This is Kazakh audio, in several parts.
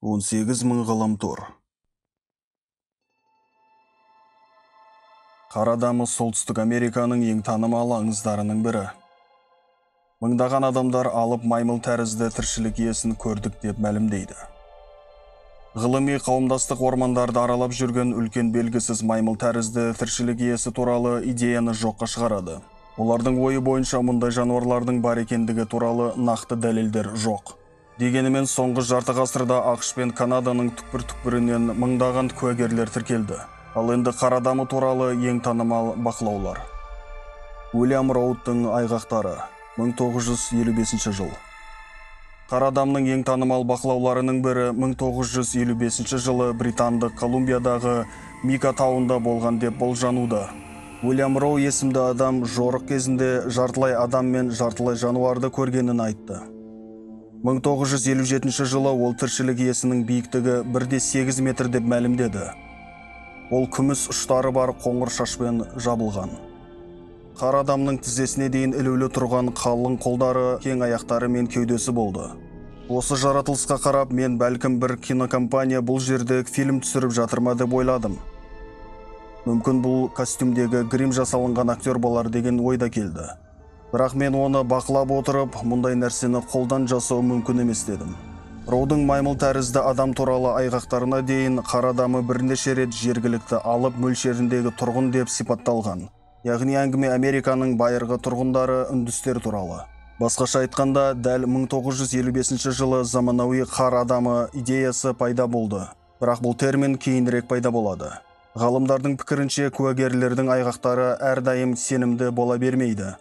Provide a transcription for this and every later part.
18.000 ғаламтор. Қар адамы Солтүстік Американың ең танымал аңыздарының бірі. Мыңдаған адамдар алып маймыл тәрізді тіршілік иесін көрдік деп мәлімдейді. Ғылыми қауымдастық ормандарды аралап жүрген үлкен белгісіз маймыл тәрізді тіршілік иесі туралы идеяны жоққа шығарады. Олардың ойы бойынша мұндай жануарлардың бар екендігі туралы нақты дәлелдер жоқ. Дегенмен соңғы жарты ғасырда ақш пен Канаданың түкпір-түкпірінен мыңдаған куәгерлер тіркелді. Ал енді қар адамы туралы ең танымал бақылаулар. Уильям Роудтың айғақтары, 1955 жыл. Қар адамның ең танымал бақылауларының бірі 1955 жылы Британдық Колумбиядағы Мика тауында болған деп болжануда. Уильям Роу есімді адам жорық кезінде жартылай адам мен жартылай жануарды көргенін айтты. 1957 жылы ол тіршілік иесінің биіктігі 1,8 метр деп мәлімдеді. Ол күміс ұштары бар қоңыр шашпен жабылған. Қар адамның тізесіне дейін ілулі тұрған қалың қолдары, кең аяқтары мен кеудесі болды. Осы жаратылысқа қарап, мен бәлкім бір кинокомпания бұл жерде фильм түсіріп жатыр ма деп ойладым. Мүмкін бұл костюмдегі грим жасалынған актер болар деген ойда келді. Бірақ мен оны бақылап отырып, мұндай нәрсені қолдан жасау мүмкін емес дедім. Роудың маймыл тәрізді адам туралы айғақтарына дейін қар адамы бірнеше рет жергілікті алып мөлшеріндегі тұрғын деп сипатталған. Яғни әңгіме Американың байырғы тұрғындары үндістер туралы. Басқаша айтқанда, дәл 1955 жылы заманауи қар адамы идеясы пайда болды. Бірақ бұл термин кейінірек пайда болады. Ғалымдардың пікірінше, куәгерлердің айғақтары әрдайым сенімді бола бермейді.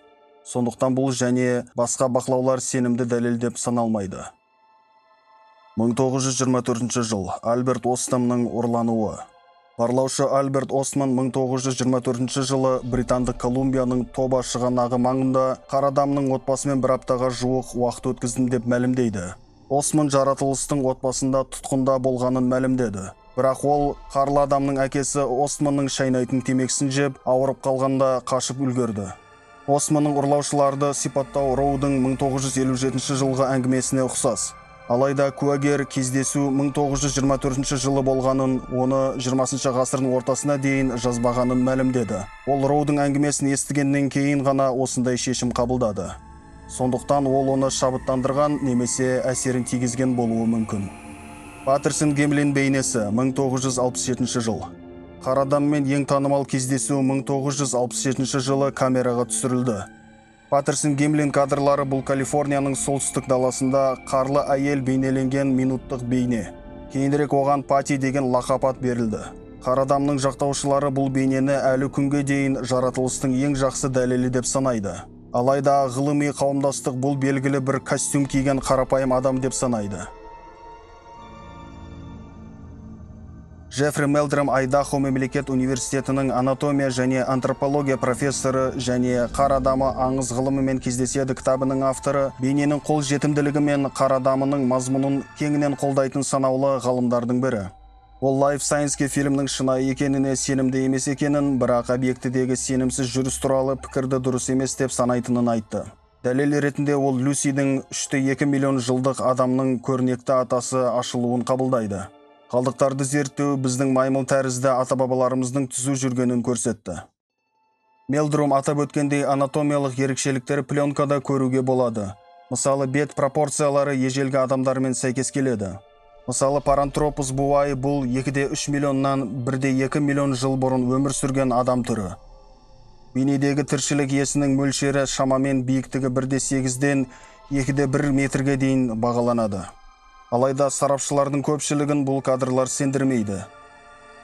Сондықтан бұл және басқа бақылаулар сенімді дәлел деп саналмайды. 1924 жыл. Альберт Остамның ұрлануы. Барлаушы Альберт Остман 1924 жылы Британдық Колумбияның Тоба шығанағы маңында қар адамның отбасымен бір аптаға жуық уақыт өткіздім деп мәлімдейді. Остман жаратылыстың отбасында тұтқында болғанын мәлімдеді. Бірақ ол қарлы адамның әкесі Остманның шайнайтын темекісін жеп, ауырып қалғанда қашып үлгерді. Османның ұрлаушыларды сипаттау Роудың 1957 жылғы әңгімесіне ұқсас. Алайда куәгер кездесу 1924 жылы болғанын, оны 20 ғасырдың ортасына дейін жазбағанын мәлімдеді. Ол Роудың әңгімесін естігеннен кейін ғана осындай шешім қабылдады. Сондықтан ол оны шабыттандырған немесе әсерін тигізген болуы мүмкін. Патерсон Гемлин бейнесі, 1967 жыл. Қар адаммен ең танымал кездесу 1967 жылы камераға түсірілді. Патерсон Гемлин кадрлары бұл Калифорнияның солтүстік даласында қарлы әйел бейнеленген минуттық бейне. Кейінірек оған Пати деген лақап ат берілді. Қар адамның жақтаушылары бұл бейнені әлі күнге дейін жаратылыстың ең жақсы дәлелі деп санайды. Алайда ғылыми қауымдастық бұл белгілі бір костюм киген қарапайым адам деп санайды. Джеффри Мелдрам Айдахо мемлекет университетінің анатомия және антропология профессоры және қар адамы аңыз ғылымымен кездеседі кітабының авторы, бейненің қол жетімділігі мен қар адамының мазмұнын кеңінен қолдайтын санаулы ғалымдардың бірі. Ол Life Science фильмнің шынайы екеніне сенімді емес екенін, бірақ объектідегі сенімсіз жүріс туралы пікірді дұрыс емес деп санайтынын айтты. Дәлел ретінде ол Люсидің 3,2 миллион жылдық адамның көрнекті атасы ашылуын қабылдайды. Қалдықтарды зерттеу біздің маймыл тәрізді ата-бабаларымыздың түзу жүргенін көрсетті. Мелдрум атап өткендей анатомиялық ерекшеліктері пленкада көруге болады. Мысалы, бет пропорциялары ежелгі адамдармен сәйкес келеді. Мысалы, Парантропус буай бұл 2,3 миллионнан 1,2 миллион жыл бұрын өмір сүрген адам түрі. Бейнедегі тіршілік иесінің мөлшері шамамен биіктігі 1,8-ден 2,1 метрге дейін бағаланады. Алайда сарапшылардың көпшілігін бұл кадрлар сендірмейді.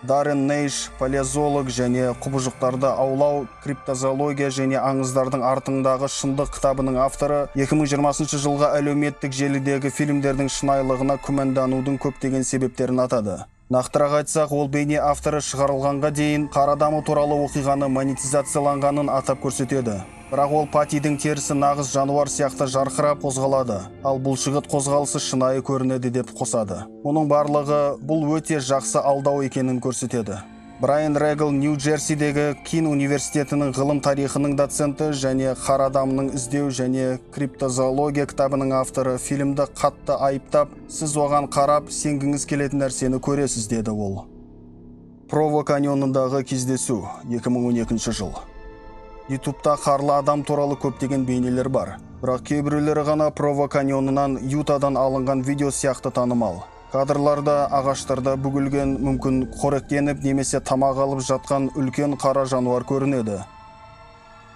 Даррен Нейш, палеозолог және құбыжықтарды аулау, криптозоология және аңыздардың артындағы шындық кітабының авторы 2020 жылға әлеуметтік желідегі фильмдердің шынайылығына күмәнданудың көптеген себептерін атады. Нақтырақ айтсақ, ол бейне авторы шығарылғанға дейін қар адамы туралы оқиғаны монетизацияланғанын атап көрсетеді. Бірақ ол Патидің терісі нағыз жануар сияқты жарқырап қозғалады, ал бұлшықет қозғалысы шынайы көрінеді деп қосады. Мұның барлығы бұл өте жақсы алдау екенін көрсетеді. Брайан Регл Нью-Джерсидегі Кин университетінің ғылым тарихының доценті және қара адамның іздеу және криптозоология кітабының авторы фильмді қатты айыптап, сіз оған қарап, сенгіңіз келетін нәрсені көресіз, деді ол. Прово каньонындағы кездесу, 2012 жыл. YouTube'та қарлы адам туралы көптеген бейнелер бар. Бірақ кейбіреулері ғана Прово каньонынан Ютадан алынған видео сияқты танымал. Кадрларда ағаштарда бүгілген, мүмкін қоректеніп немесе тамақ алып жатқан үлкен қара жануар көрінеді.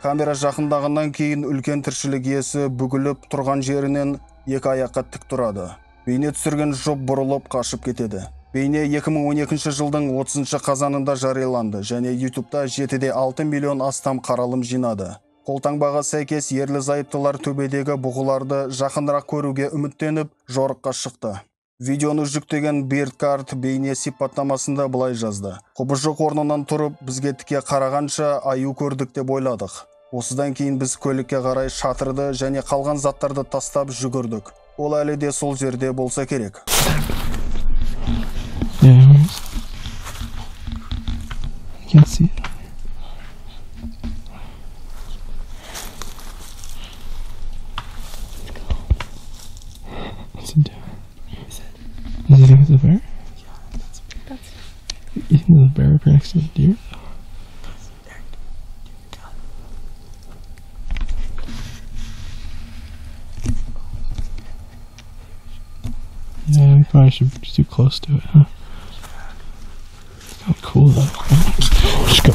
Камера жақындағаннан кейін үлкен тіршілік иесі бүгіліп тұрған жерінен екі аяққа тік тұрады. Бейне түсірген жоп бұрылып қашып кетеді. Бейне 2012 жылдың 30 қазанында жарияланды және YouTube'та 7,6 миллион астам қаралым жинады. Қолтаңбаға сәйкес ерлі зайыптылар төбедегі бұғыларды жақынырақ көруге үміттеніп, жорыққа шықты. Видеоны жүктеген Бердкарт бейне сипаттамасында былай жазды. Құбыжық орнынан тұрып, бізге тіке қарағанша аю көрдік деп ойладық. Осыдан кейін біз көлікке қарай шатырды және қалған заттарды тастап жүгірдік. Ол әлі де сол жерде болса керек. Does he think it's a bear? Yeah, that's. You think there's a bear up here next to the deer? Yeah, we probably should be too close to it, huh? Oh, cool though. Just go.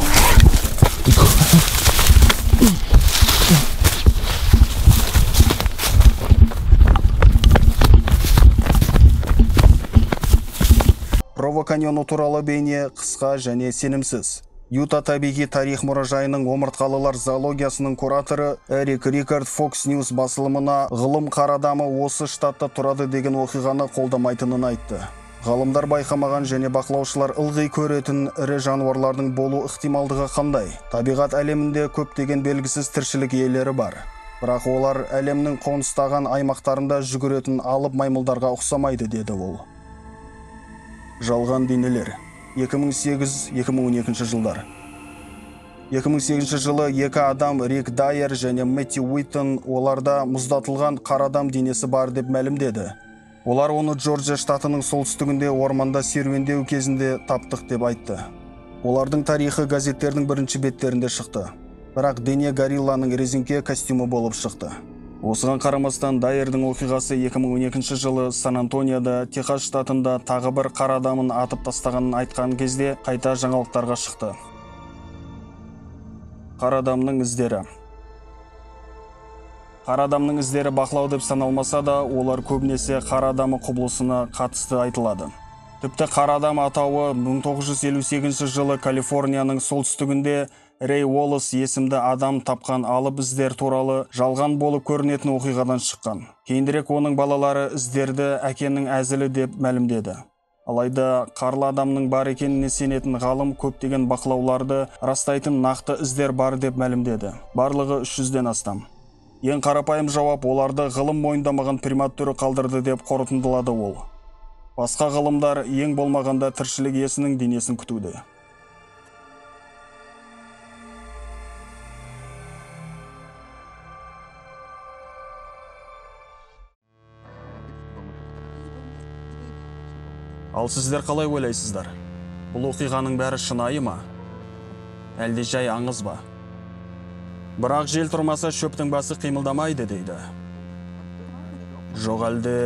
Прово каньоны туралы бейне қысқа және сенімсіз. Юта табиғи тарих мұражайының омыртқалылар зоологиясының кураторы Эрик Рикард Fox News басылымына ғылым қара адамы осы штатта тұрады деген оқиғаны қолдамайтынын айтты. Ғалымдар байқамаған және бақылаушылар ылғи көретін ірі жануарлардың болу ықтималдығы қандай? Табиғат әлемінде көптеген белгісіз тіршілік иелері бар. Бірақ олар әлемнің қоныстаған аймақтарында жүгіретін алып маймылдарға ұқсамайды, деді ол. Жалған бейнелер. 2008-2012 жылдар. 2008 жылы екі адам Рик Дайер және Мэтью Уиттон оларда мұздатылған қара адам денесі бар деп мәлімдеді. Олар оны Джорджия штатының солтүстігінде орманда серуендеу кезінде таптық деп айтты. Олардың тарихы газеттердің бірінші беттерінде шықты. Бірақ дене горилланың резинке костюмы болып шықты. Осыған қарамастан Дайердің оқиғасы 2012 жылы Сан-Антонияда, Техас штатында тағы бір қара адамын атып тастағанын айтқан кезде қайта жаңалықтарға шықты. Қара адамның іздері. Қара адамның іздері бақылау деп саналмаса да, олар көбінесе қара адамы құбылысына қатысты айтылады. Тіпті қара адам атауы 1958 жылы Калифорнияның солтүстігінде Рей Уоллес есімді адам тапқан алып іздер туралы жалған болып көрінетін оқиғадан шыққан. Кейінірек оның балалары іздерді әкенің әзілі деп мәлімдеді. Алайда қарлы адамның бар екеніне сенетін ғалым көптеген бақылауларды растайтын нақты іздер бар деп мәлімдеді. Барлығы 300-ден астам. Ең қарапайым жауап оларды ғылым мойындамаған примат түрі қалдырды деп қорытындылады ол. Басқа ғылымдар ең болмағанда тіршілік иесінің денесін күтуде. Ал сіздер қалай ойлайсыздар? Бұл оқиғаның бәрі шынайы ма? Әлде жай аңыз ба? Бірақ жел тұрмаса шөптің басы қимылдамайды дейді. Жоқ әлде